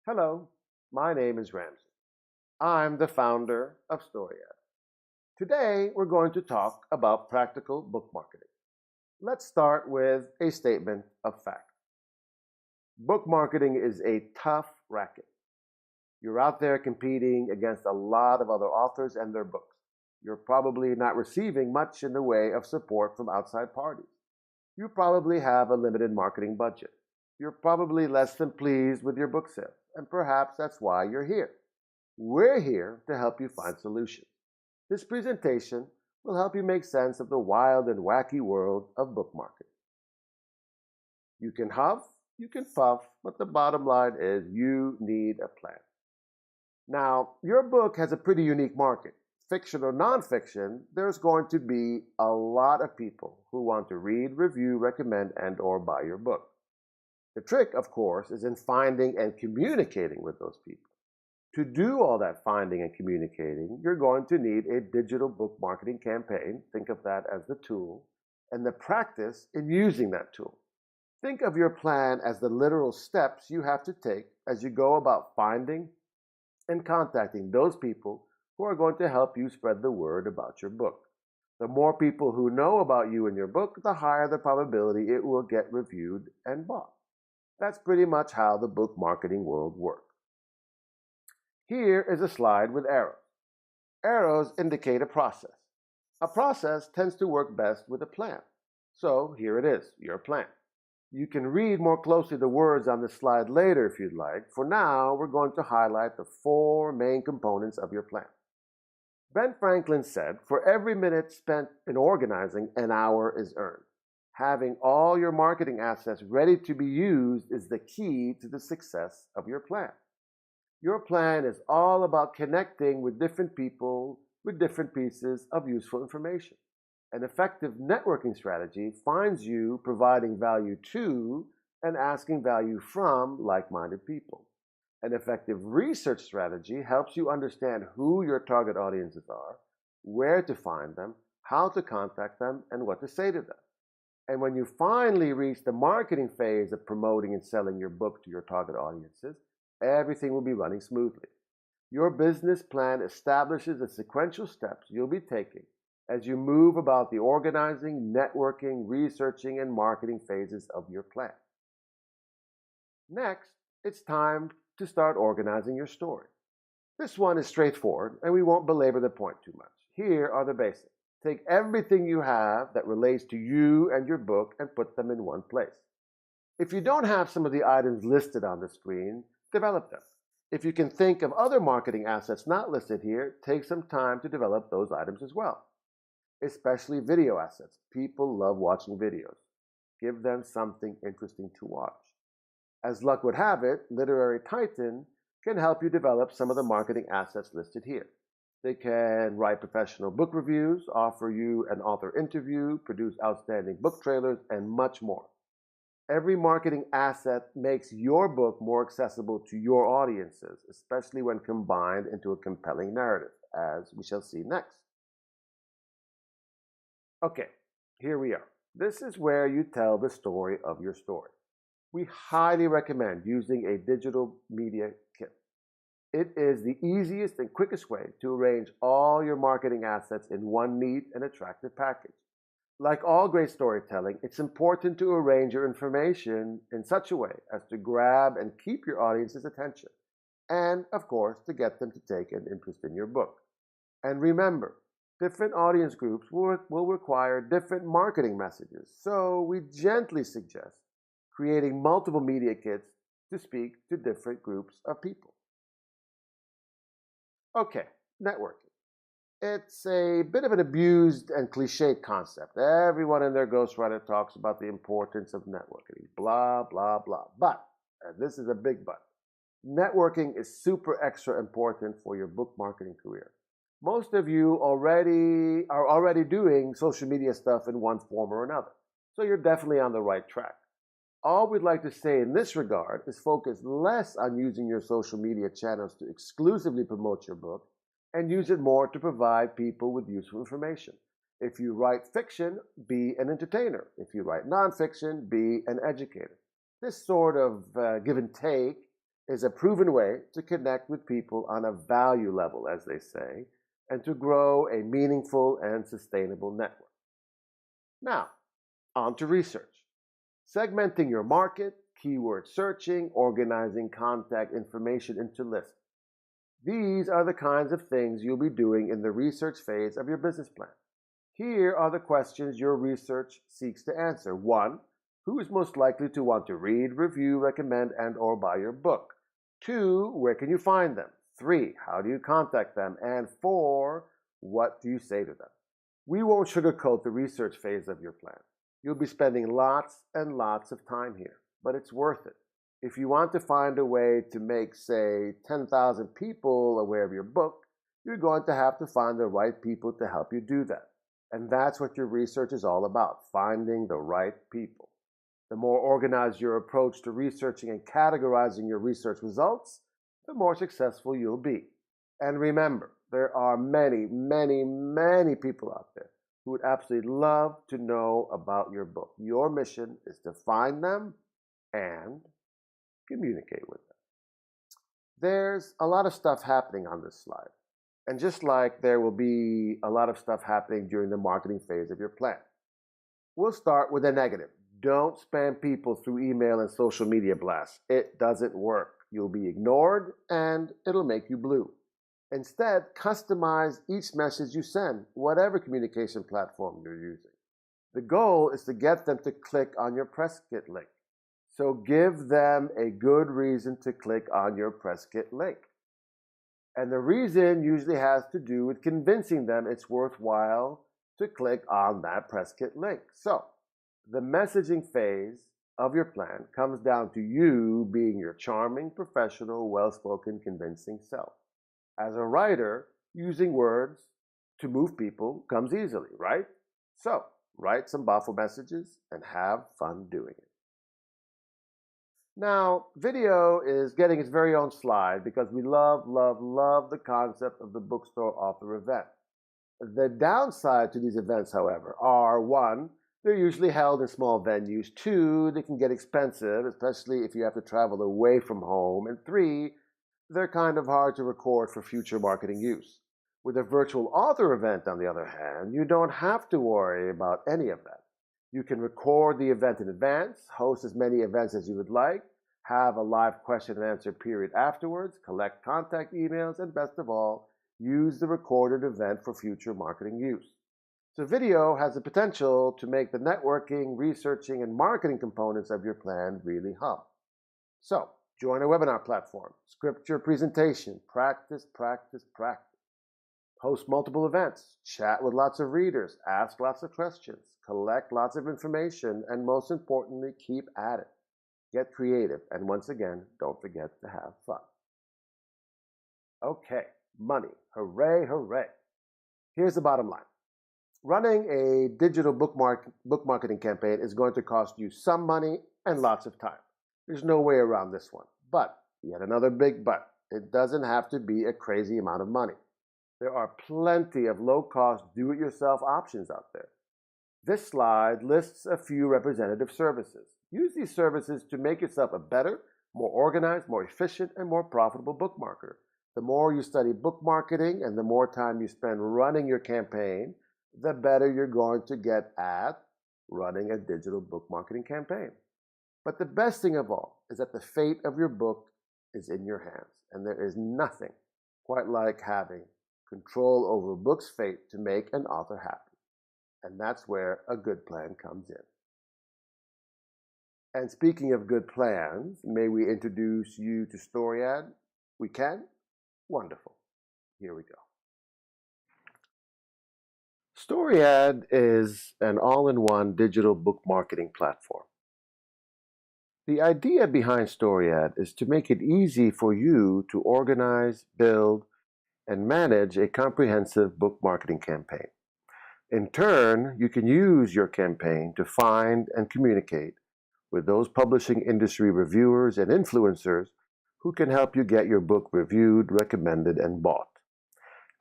Hello, my name is Ramsey. I'm the founder of StoryEd. Today, we're going to talk about practical book marketing. Let's start with a statement of fact. Book marketing is a tough racket. You're out there competing against a lot of other authors and their books. You're probably not receiving much in the way of support from outside parties. You probably have a limited marketing budget. You're probably less than pleased with your book sales, and perhaps that's why you're here. We're here to help you find solutions. This presentation will help you make sense of the wild and wacky world of book marketing. You can huff, you can puff, but the bottom line is you need a plan. Now, your book has a pretty unique market. Fiction or nonfiction, there's going to be a lot of people who want to read, review, recommend, and or buy your book. The trick, of course, is in finding and communicating with those people. To do all that finding and communicating, you're going to need a digital book marketing campaign. Think of that as the tool, and the practice in using that tool. Think of your plan as the literal steps you have to take as you go about finding and contacting those people who are going to help you spread the word about your book. The more people who know about you and your book, the higher the probability it will get reviewed and bought. That's pretty much how the book marketing world works. Here is a slide with arrows. Arrows indicate a process. A process tends to work best with a plan. So here it is, your plan. You can read more closely the words on the slide later if you'd like. For now, we're going to highlight the four main components of your plan. Ben Franklin said, "For every minute spent in organizing, an hour is earned." Having all your marketing assets ready to be used is the key to the success of your plan. Your plan is all about connecting with different people with different pieces of useful information. An effective networking strategy finds you providing value to and asking value from like-minded people. An effective research strategy helps you understand who your target audiences are, where to find them, how to contact them, and what to say to them. And when you finally reach the marketing phase of promoting and selling your book to your target audiences, everything will be running smoothly. Your business plan establishes the sequential steps you'll be taking as you move about the organizing, networking, researching, and marketing phases of your plan. Next, it's time to start organizing your story. This one is straightforward, and we won't belabor the point too much. Here are the basics. Take everything you have that relates to you and your book and put them in one place. If you don't have some of the items listed on the screen, develop them. If you can think of other marketing assets not listed here, take some time to develop those items as well. Especially video assets. People love watching videos. Give them something interesting to watch. As luck would have it, Literary Titan can help you develop some of the marketing assets listed here. They can write professional book reviews, offer you an author interview, produce outstanding book trailers, and much more. Every marketing asset makes your book more accessible to your audiences, especially when combined into a compelling narrative, as we shall see next. Okay, here we are. This is where you tell the story of your story. We highly recommend using a digital media kit. It is the easiest and quickest way to arrange all your marketing assets in one neat and attractive package. Like all great storytelling, it's important to arrange your information in such a way as to grab and keep your audience's attention, and, of course, to get them to take an interest in your book. And remember, different audience groups will require different marketing messages, so we gently suggest creating multiple media kits to speak to different groups of people. Okay, networking. It's a bit of an abused and cliched concept. Everyone and their ghostwriter talks about the importance of networking. Blah, blah, blah. But, and this is a big but, networking is super extra important for your book marketing career. Most of you are already doing social media stuff in one form or another. So you're definitely on the right track. All we'd like to say in this regard is focus less on using your social media channels to exclusively promote your book and use it more to provide people with useful information. If you write fiction, be an entertainer. If you write nonfiction, be an educator. This sort of give and take is a proven way to connect with people on a value level, as they say, and to grow a meaningful and sustainable network. Now, on to research. Segmenting your market, keyword searching, organizing contact information into lists. These are the kinds of things you'll be doing in the research phase of your business plan. Here are the questions your research seeks to answer. 1. Who is most likely to want to read, review, recommend, and/or buy your book? 2. Where can you find them? 3. How do you contact them? And 4. What do you say to them? We won't sugarcoat the research phase of your plan. You'll be spending lots and lots of time here, but it's worth it. If you want to find a way to make, say, 10,000 people aware of your book, you're going to have to find the right people to help you do that. And that's what your research is all about, finding the right people. The more organized your approach to researching and categorizing your research results, the more successful you'll be. And remember, there are many, many, many people out there who would absolutely love to know about your book. Your mission is to find them and communicate with them. There's a lot of stuff happening on this slide. And just like there will be a lot of stuff happening during the marketing phase of your plan. We'll start with a negative. Don't spam people through email and social media blasts. It doesn't work. You'll be ignored and it'll make you blue. Instead, customize each message you send, whatever communication platform you're using. The goal is to get them to click on your press kit link. So give them a good reason to click on your press kit link. And the reason usually has to do with convincing them it's worthwhile to click on that press kit link. So the messaging phase of your plan comes down to you being your charming, professional, well-spoken, convincing self. As a writer, using words to move people comes easily, right? So write some baffle messages and have fun doing it. Now, video is getting its very own slide because we love, love, love the concept of the bookstore author event. The downside to these events, however, are 1, they're usually held in small venues. 2, they can get expensive, especially if you have to travel away from home. And 3, they're kind of hard to record for future marketing use. With a virtual author event, on the other hand, you don't have to worry about any of that. You can record the event in advance, host as many events as you would like, have a live question and answer period afterwards, collect contact emails, and best of all, use the recorded event for future marketing use. So video has the potential to make the networking, researching, and marketing components of your plan really hum. So, join a webinar platform, script your presentation, practice, practice, practice. Host multiple events, chat with lots of readers, ask lots of questions, collect lots of information, and most importantly, keep at it. Get creative, and once again, don't forget to have fun. Okay, money. Hooray, hooray. Here's the bottom line. Running a digital book marketing campaign is going to cost you some money and lots of time. There's no way around this one. But, yet another big but, it doesn't have to be a crazy amount of money. There are plenty of low-cost, do-it-yourself options out there. This slide lists a few representative services. Use these services to make yourself a better, more organized, more efficient, and more profitable bookmarketer. The more you study book marketing and the more time you spend running your campaign, the better you're going to get at running a digital book marketing campaign. But the best thing of all is that the fate of your book is in your hands, and there is nothing quite like having control over a book's fate to make an author happy. And that's where a good plan comes in. And speaking of good plans, may we introduce you to StoryAd? We can? Wonderful. Here we go. StoryAd is an all-in-one digital book marketing platform. The idea behind StoryAd is to make it easy for you to organize, build, and manage a comprehensive book marketing campaign. In turn, you can use your campaign to find and communicate with those publishing industry reviewers and influencers who can help you get your book reviewed, recommended, and bought.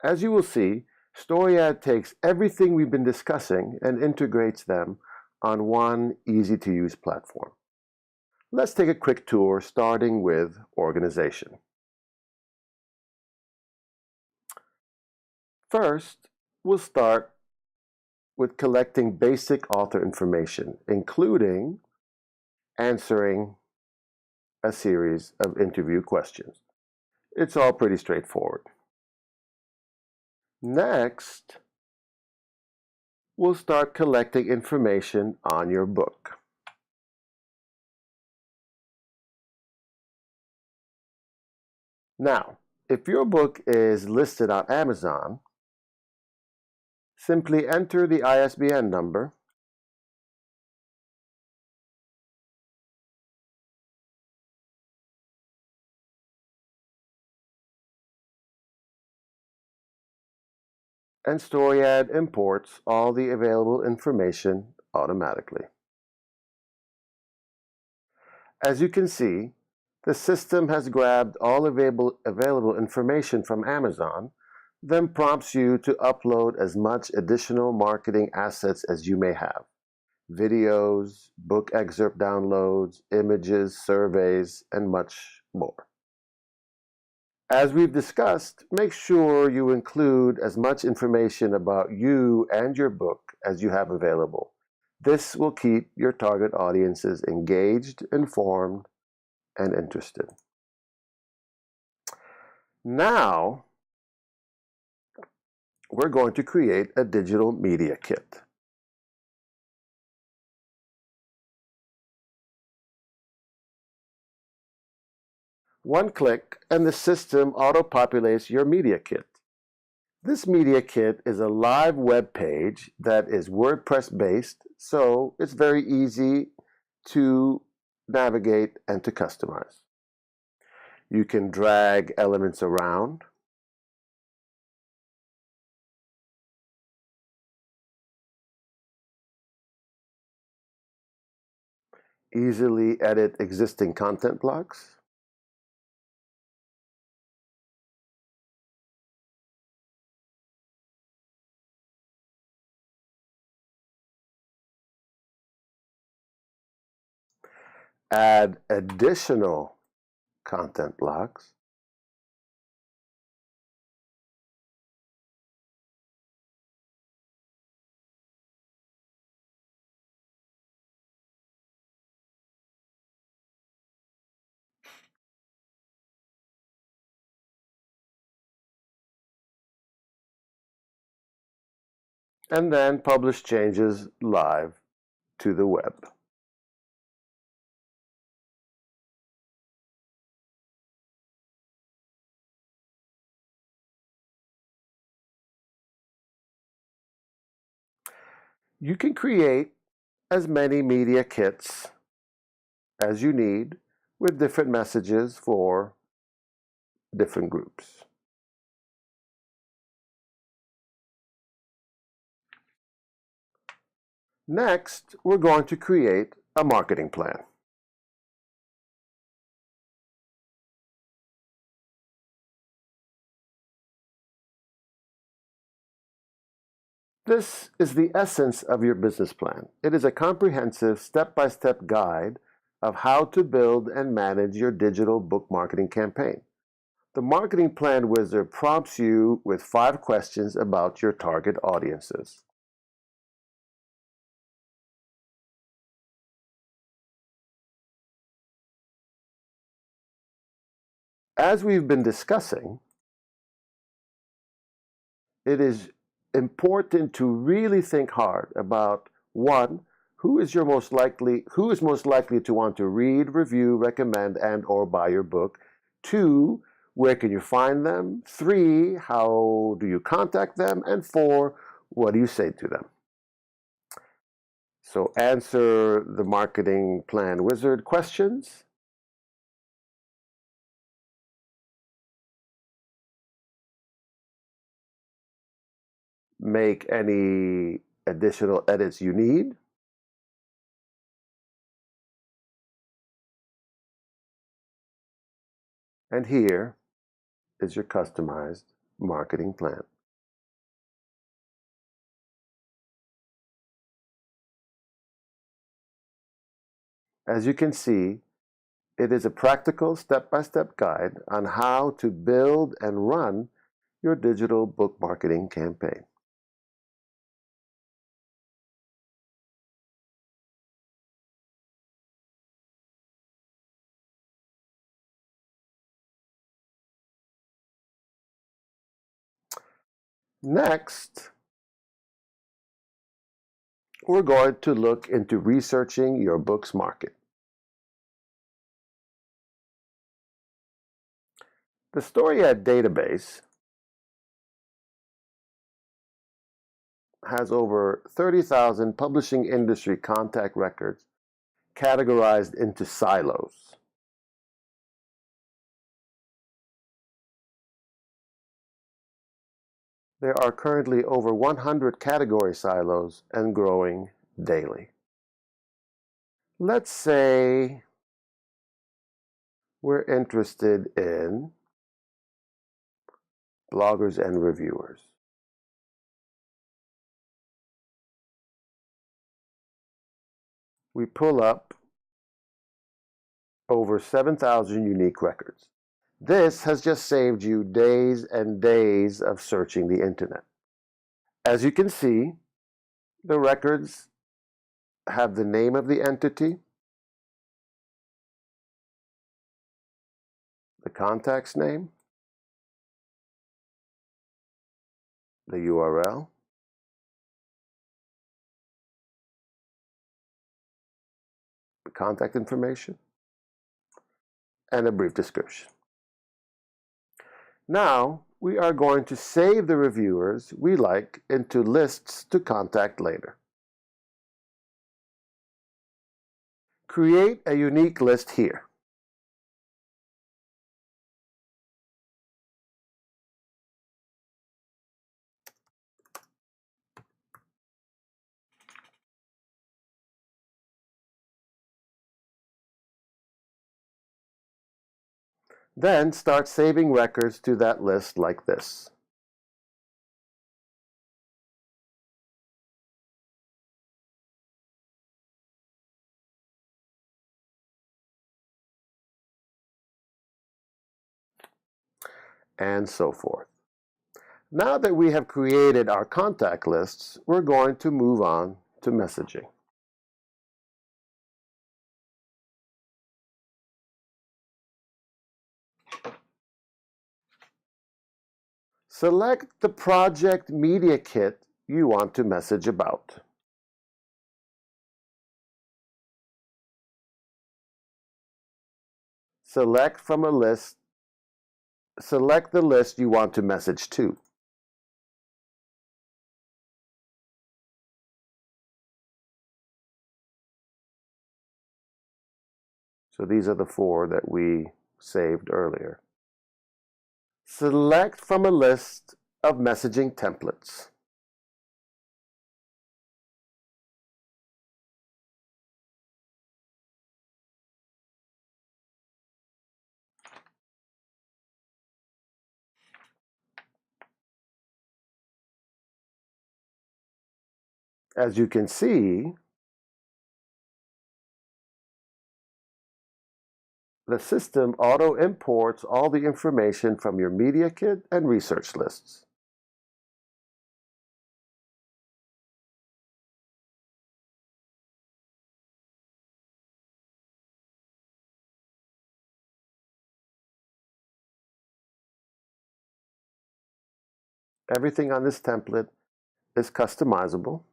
As you will see, StoryAd takes everything we've been discussing and integrates them on one easy-to-use platform. Let's take a quick tour starting with organization. First, we'll start with collecting basic author information, including answering a series of interview questions. It's all pretty straightforward. Next, we'll start collecting information on your book. Now, if your book is listed on Amazon, simply enter the ISBN number and StoryAd imports all the available information automatically. As you can see, the system has grabbed all available information from Amazon, then prompts you to upload as much additional marketing assets as you may have. Videos, book excerpt downloads, images, surveys, and much more. As we've discussed, make sure you include as much information about you and your book as you have available. This will keep your target audiences engaged, informed, and interested. Now, we're going to create a digital media kit. One click and the system auto-populates your media kit. This media kit is a live web page that is WordPress based, so it's very easy to navigate and to customize. You can drag elements around, easily edit existing content blocks, add additional content blocks, and then publish changes live to the web. You can create as many media kits as you need with different messages for different groups. Next, we're going to create a marketing plan. This is the essence of your business plan. It is a comprehensive step-by-step guide of how to build and manage your digital book marketing campaign. The Marketing Plan Wizard prompts you with 5 questions about your target audiences. As we've been discussing, it is important to really think hard about, one, who is most likely to want to read, review, recommend, and or buy your book? 2, where can you find them? 3, how do you contact them? And 4, what do you say to them? So answer the Marketing Plan Wizard questions. Make any additional edits you need. And here is your customized marketing plan. As you can see, It is a practical step-by-step guide on how to build and run your digital book marketing campaign. Next, we're going to look into researching your book's market. The StoryEd database has over 30,000 publishing industry contact records categorized into silos. There are currently over 100 category silos and growing daily. Let's say we're interested in bloggers and reviewers. We pull up over 7,000 unique records. This has just saved you days and days of searching the internet. As you can see, the records have the name of the entity, the contact's name, the URL, the contact information, and a brief description. Now, we are going to save the reviewers we like into lists to contact later. Create a unique list here. Then start saving records to that list like this. And so forth. Now that we have created our contact lists, we're going to move on to messaging. Select the project media kit you want to message about. Select the list you want to message to. So these are the 4 that we saved earlier. Select from a list of messaging templates. As you can see, the system auto-imports all the information from your media kit and research lists. Everything on this template is customizable.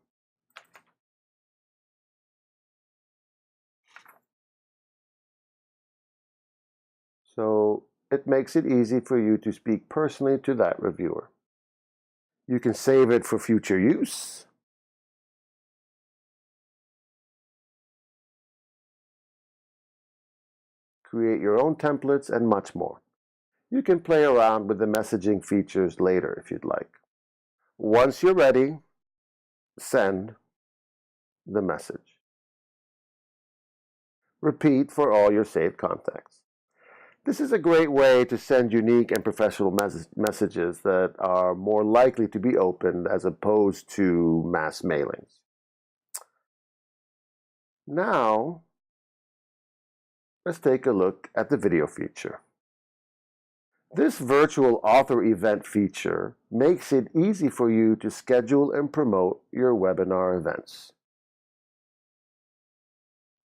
So it makes it easy for you to speak personally to that reviewer. You can save it for future use. Create your own templates and much more. You can play around with the messaging features later if you'd like. Once you're ready, send the message. Repeat for all your saved contacts. This is a great way to send unique and professional messages that are more likely to be opened as opposed to mass mailings. Now, let's take a look at the video feature. This virtual author event feature makes it easy for you to schedule and promote your webinar events.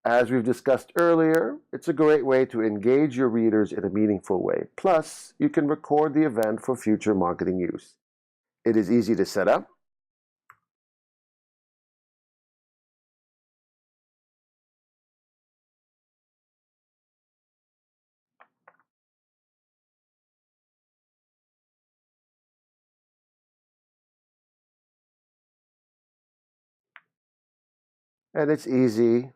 As we've discussed earlier, it's a great way to engage your readers in a meaningful way. Plus, you can record the event for future marketing use. It is easy to set up. And it's easy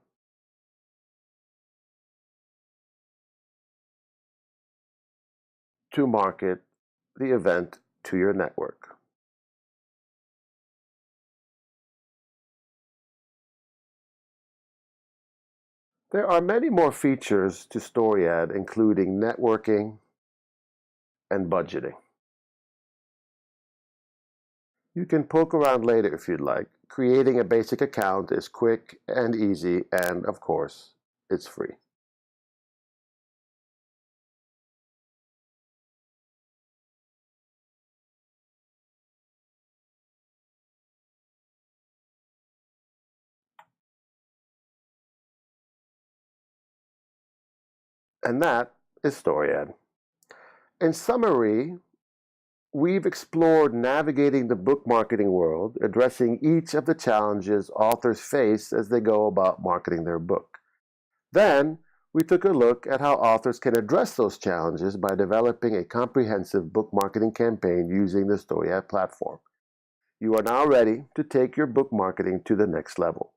to market the event to your network. There are many more features to StoryAd, including networking and budgeting. You can poke around later if you'd like. Creating a basic account is quick and easy, and of course, it's free. And that is StoryAd. In summary, we've explored navigating the book marketing world, addressing each of the challenges authors face as they go about marketing their book. Then, we took a look at how authors can address those challenges by developing a comprehensive book marketing campaign using the StoryAd platform. You are now ready to take your book marketing to the next level.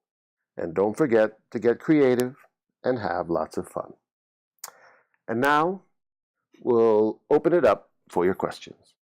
And don't forget to get creative and have lots of fun. And now, we'll open it up for your questions.